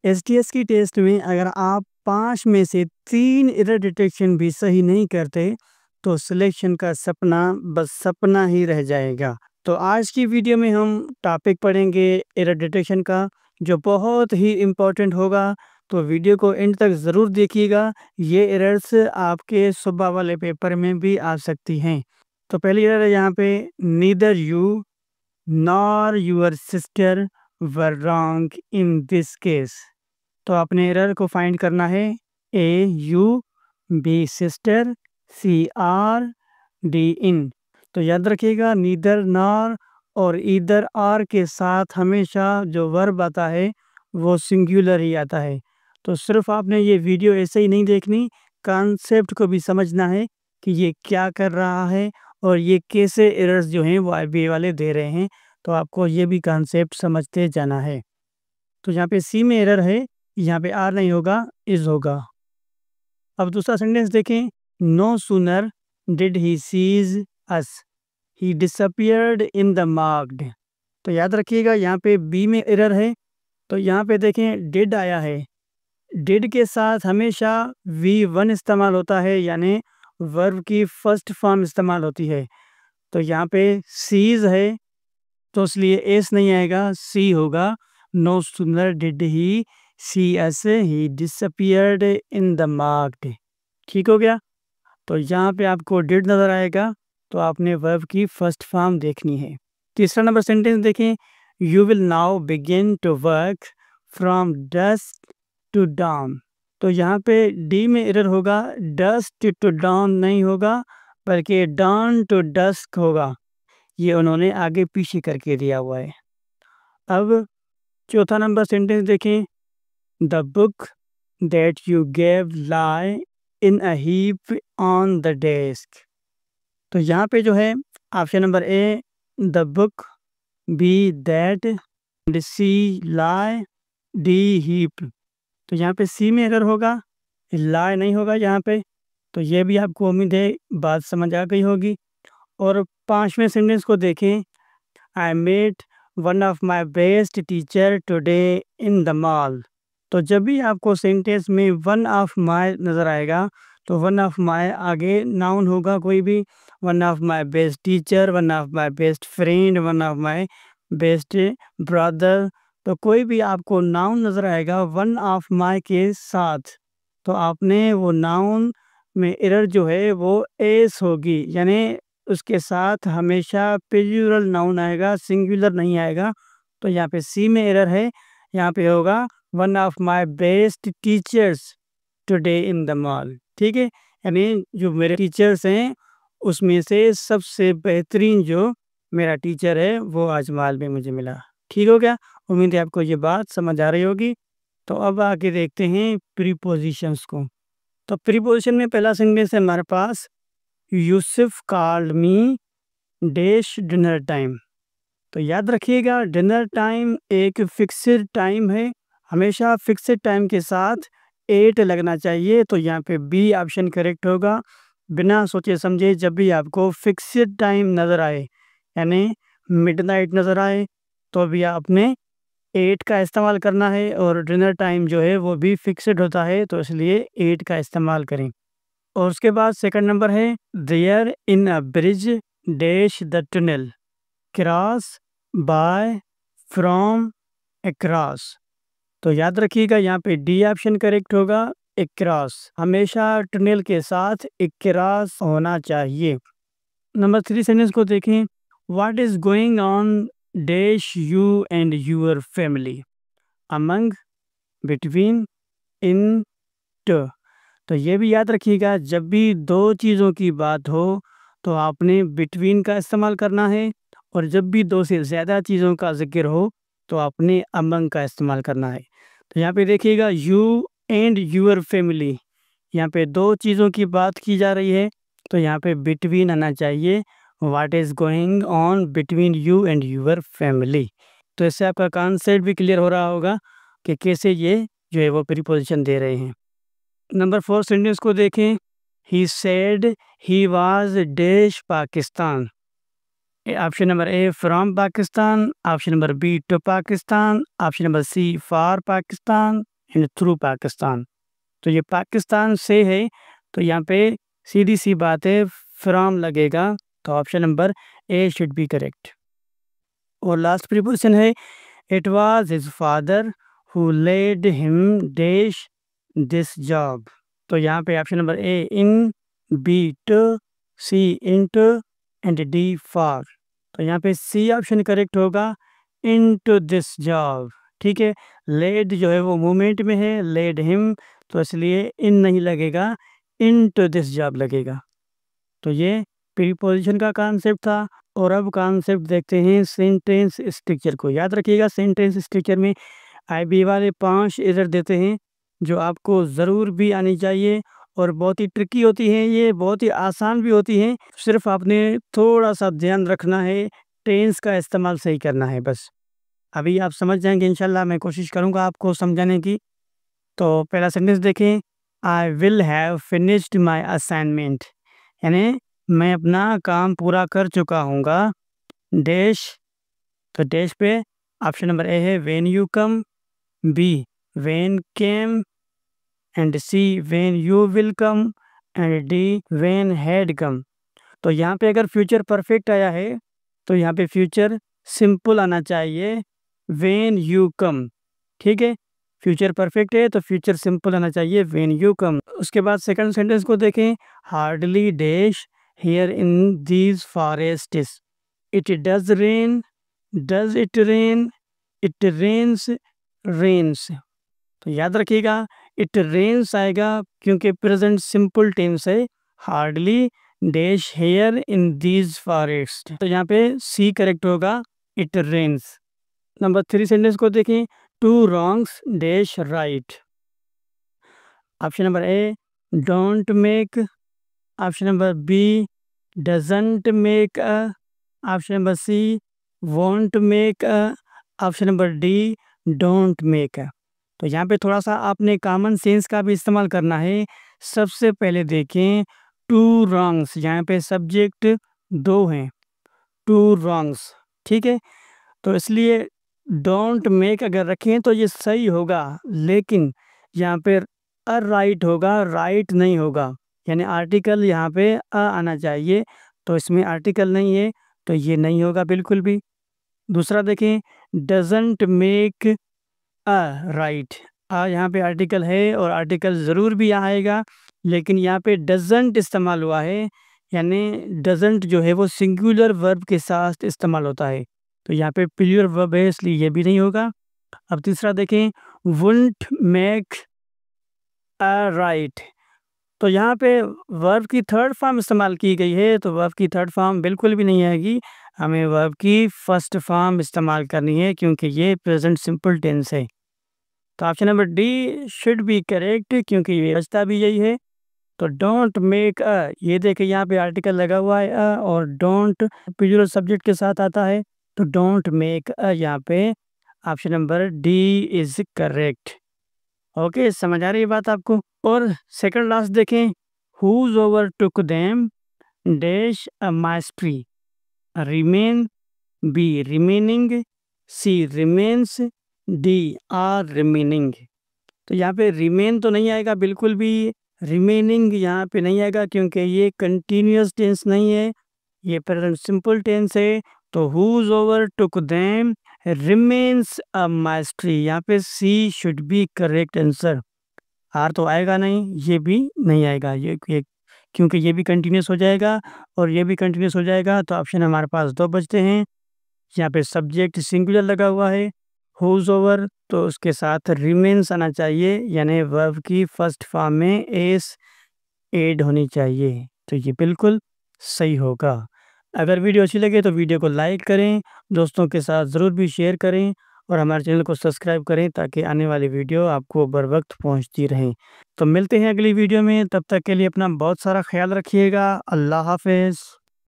STS की test में अगर आप 5 में से 3 एरर डिटेक्शन भी सही नहीं करते तो सिलेक्शन का सपना बस सपना ही रह जाएगा। तो आज की वीडियो में हम टॉपिक पढ़ेंगे एरर डिटेक्शन का, जो बहुत ही इम्पोर्टेंट होगा। तो वीडियो को एंड तक ज़रूर देखिएगा। ये एरर्स आपके सुबह वाले पेपर में भी आ सकती हैं। तो पहली एरर है यहाँ पे, neither you nor your sister were wrong in this case. तो आपने एरर को फाइंड करना है। A you, B sister, C are, D in. तो याद रखिएगा, नीदर, नॉर और ईदर, आर के साथ हमेशा जो वर्ब आता है वो सिंगुलर ही आता है। तो सिर्फ आपने ये वीडियो ऐसे ही नहीं देखनी, कॉन्सेप्ट को भी समझना है कि ये क्या कर रहा है और ये कैसे एरर्स जो हैं वो आईबीए वाले दे रहे हैं। तो आपको ये भी कॉन्सेप्ट समझते जाना है। तो यहाँ पे सी में एरर है, यहाँ पे आर नहीं होगा, इज होगा। अब दूसरा सेंटेंस देखें, no sooner did he sees us he disappeared in the market. तो याद रखिएगा, यहाँ पे बी में एरर है। तो यहाँ पे देखें, डिड आया है। डिड के साथ हमेशा V1 इस्तेमाल होता है, यानी वर्ब की फर्स्ट फॉर्म इस्तेमाल होती है। तो यहाँ पे सीज है, तो इसलिए एस नहीं आएगा, सी होगा। No sooner did he see us he disappeared in the market. ठीक हो गया। तो यहाँ पे आपको डिड नज़र आएगा, तो आपने वर्ब की फर्स्ट फॉर्म देखनी है। तीसरा नंबर सेंटेंस देखें, you will now begin to work from dusk to dawn. तो यहाँ पे डी में एरर होगा, डस्ट टू डाउन नहीं होगा, बल्कि डाउन टू डस्क होगा। ये उन्होंने आगे पीछे करके दिया हुआ है। अब चौथा नंबर सेंटेंस देखें, the book that you gave lay in a heap on the desk. तो यहाँ पे जो है option number A the book, B that, C lay, D heap. तो यहाँ पे सी में एरर होगा, लाई नहीं होगा यहाँ पे। तो ये भी आपको उम्मीद है बात समझ आ गई होगी। और पांचवें सेंटेंस को देखें, I met one of my best teacher today in the mall. तो जब भी आपको सेंटेंस में वन ऑफ माई नज़र आएगा तो वन ऑफ माई आगे नाउन होगा कोई भी। One of my best teacher, one of my best friend, one of my best brother. तो कोई भी आपको नाउन नज़र आएगा वन ऑफ माई के साथ, तो आपने वो नाउन में एरर जो है वो एस होगी, यानी उसके साथ हमेशा प्लूरल नाउन आएगा, सिंगुलर नहीं आएगा। तो यहाँ पे सी में एरर है, यहाँ पे होगा one of my best teachers today in the mall. ठीक है, यानी जो मेरे टीचर्स हैं उसमें से सबसे बेहतरीन जो मेरा टीचर है वो आज मॉल में मुझे मिला। ठीक हो गया, उम्मीद है आपको ये बात समझ आ रही होगी। तो अब आगे देखते हैं प्रीपोजिशंस को। तो प्रीपोजिशन में पहला सेंटेंस है हमारे पास, Yusuf called me dash dinner time. तो याद रखिएगा, डिनर टाइम एक फिक्स्ड टाइम है, हमेशा फिक्स्ड टाइम के साथ 8 लगना चाहिए। तो यहाँ पे बी ऑप्शन करेक्ट होगा। बिना सोचे समझे जब भी आपको फिक्स्ड टाइम नज़र आए, यानी मिडनाइट नज़र आए, तो भी आपने 8 का इस्तेमाल करना है। और डिनर टाइम जो है वो भी फिक्स्ड होता है, तो इसलिए 8 का इस्तेमाल करें। और उसके बाद सेकंड नंबर है, there in a bridge dash the tunnel, cross, by, from, across. तो याद रखिएगा, यहाँ पे डी ऑप्शन करेक्ट होगा, अक्रॉस। हमेशा टनल के साथ अक्रॉस होना चाहिए। नंबर 3 सेंटेंस को देखें, what is going on dash you and your family, among, between, in, to. तो ये भी याद रखिएगा, जब भी दो चीज़ों की बात हो तो आपने बिटवीन का इस्तेमाल करना है, और जब भी दो से ज़्यादा चीज़ों का जिक्र हो तो आपने अमंग का इस्तेमाल करना है। तो यहाँ पे देखिएगा, यू एंड यूर फैमिली, यहाँ पे दो चीज़ों की बात की जा रही है, तो यहाँ पे बिटवीन आना चाहिए। What is going on between you and your family. तो इससे आपका कॉन्सेप्ट भी क्लियर हो रहा होगा कि कैसे ये जो है वो प्रीपोजिशन दे रहे हैं। नंबर 4 सेंटेंस को देखें, he said he was dash Pakistan. Option number A from Pakistan, option number B to Pakistan, option number C for Pakistan, and through Pakistan. तो ये पाकिस्तान से है, तो यहाँ पे सीधी सी बात है फ्रॉम लगेगा, तो option number A should be correct. और लास्ट प्रीपोजिशन है it was his father who led him dash this job. तो यहाँ पे option number A in, B to, C into and D for. तो यहाँ पे सी ऑप्शन करेक्ट होगा, into this job. ठीक है, लेड जो है वो मूवमेंट में है, लेड हिम, तो इसलिए इन नहीं लगेगा, इनटू दिस जॉब लगेगा। तो ये प्रीपोजिशन का कॉन्सेप्ट था। और अब कॉन्सेप्ट देखते हैं सेंटेंस स्ट्रक्चर को। याद रखिएगा सेंटेंस स्ट्रक्चर में आईबी वाले 5 एरर देते हैं जो आपको ज़रूर भी आनी चाहिए, और बहुत ही ट्रिकी होती हैं, ये बहुत ही आसान भी होती हैं। सिर्फ आपने थोड़ा सा ध्यान रखना है, टेंस का इस्तेमाल सही करना है बस। अभी आप समझ जाएंगे इंशाल्लाह, मैं कोशिश करूँगा आपको समझाने की। तो पहला सेंटेंस देखें, I will have finished my assignment, यानी मैं अपना काम पूरा कर चुका हूँगा। डैश, तो डैश पे ऑप्शन नंबर ए है when you come, B when came, and C when you will come, and D when had come. तो यहाँ पे अगर फ्यूचर परफेक्ट आया है तो यहाँ पे फ्यूचर सिंपल आना चाहिए, व्हेन यू कम। ठीक है, फ्यूचर परफेक्ट है तो फ्यूचर सिंपल आना चाहिए, व्हेन यू कम। उसके बाद सेकंड सेंटेंस को देखें, hardly dash here in these forests, it does rain, does it rain, it rains, rains. तो याद रखिएगा इट रेन्स आएगा क्योंकि प्रेजेंट सिंपल टेंस है। Hardly dash here in these forest, तो यहाँ पे सी करेक्ट होगा, इट रेन्स। नंबर 3 सेंटेंस को देखें, two wrongs dash right. Option number A don't make, option number B doesn't make a, option number C won't make a, option number D don't make a. तो यहाँ पे थोड़ा सा आपने common sense का भी इस्तेमाल करना है। सबसे पहले देखें टू रॉन्ग्स, यहाँ पे सब्जेक्ट 2 हैं, टू रॉन्ग्स। ठीक है, तो इसलिए डोंट मेक अगर रखें तो ये सही होगा, लेकिन यहाँ पे अ राइट होगा, राइट नहीं होगा, यानी आर्टिकल यहाँ पे अ आना चाहिए, तो इसमें आर्टिकल नहीं है तो ये नहीं होगा बिल्कुल भी। दूसरा देखें, डजंट मेक अ राइट, यहाँ पे आर्टिकल है और आर्टिकल ज़रूर भी यहाँ आएगा, लेकिन यहाँ पे डजंट इस्तेमाल हुआ है, यानी डजंट जो है वो सिंगुलर वर्ब के साथ इस्तेमाल होता है, तो यहाँ पे प्लूरल वर्ब है इसलिए ये भी नहीं होगा। अब तीसरा देखें, वुंट मेक अ राइट, तो यहाँ पे वर्ब की थर्ड फॉर्म इस्तेमाल की गई है, तो वर्ब की थर्ड फॉर्म बिल्कुल भी नहीं आएगी, हमें वर्ब की फर्स्ट फॉर्म इस्तेमाल करनी है क्योंकि ये प्रेजेंट सिंपल टेंस है। तो option number D should be correct क्योंकि ये बचता भी यही है। तो डोंट मेक अ, ये देखिए यहाँ पे आर्टिकल लगा हुआ है अ, और डोंट प्लूरल सब्जेक्ट के साथ आता है, तो डोंट मेक अ, यहाँ पे option number D is correct. Okay, समझ आ रही है बात आपको। और सेकंड लास्ट देखें, whose over took them dash a mastery, remain, B remaining, C remains, D are remaining. तो यहाँ पे रिमेन तो नहीं आएगा बिल्कुल भी, रिमेनिंग यहाँ पे नहीं आएगा क्योंकि ये कंटिन्यूअस टेंस नहीं है, ये प्रेजेंट सिंपल टेंस है। तो whose over took them remains a mastery, यहाँ पे C should be correct answer. Are तो आएगा नहीं, ये भी नहीं आएगा, ये क्योंकि ये भी कंटिन्यूअस हो जाएगा और ये भी कंटिन्यूअस हो जाएगा, तो ऑप्शन हमारे पास 2 बचते हैं। यहाँ पे सब्जेक्ट सिंगुलर लगा हुआ है, हुज ओवर, तो उसके साथ रिमेन्स आना चाहिए, यानी वर्ब की फर्स्ट फॉर्म में एस ऐड होनी चाहिए, तो ये बिल्कुल सही होगा। अगर वीडियो अच्छी लगे तो वीडियो को लाइक करें, दोस्तों के साथ ज़रूर भी शेयर करें और हमारे चैनल को सब्सक्राइब करें ताकि आने वाली वीडियो आपको बर वक्त पहुँचती रहें। तो मिलते हैं अगली वीडियो में, तब तक के लिए अपना बहुत सारा ख्याल रखिएगा। अल्लाह हाफ़िज़।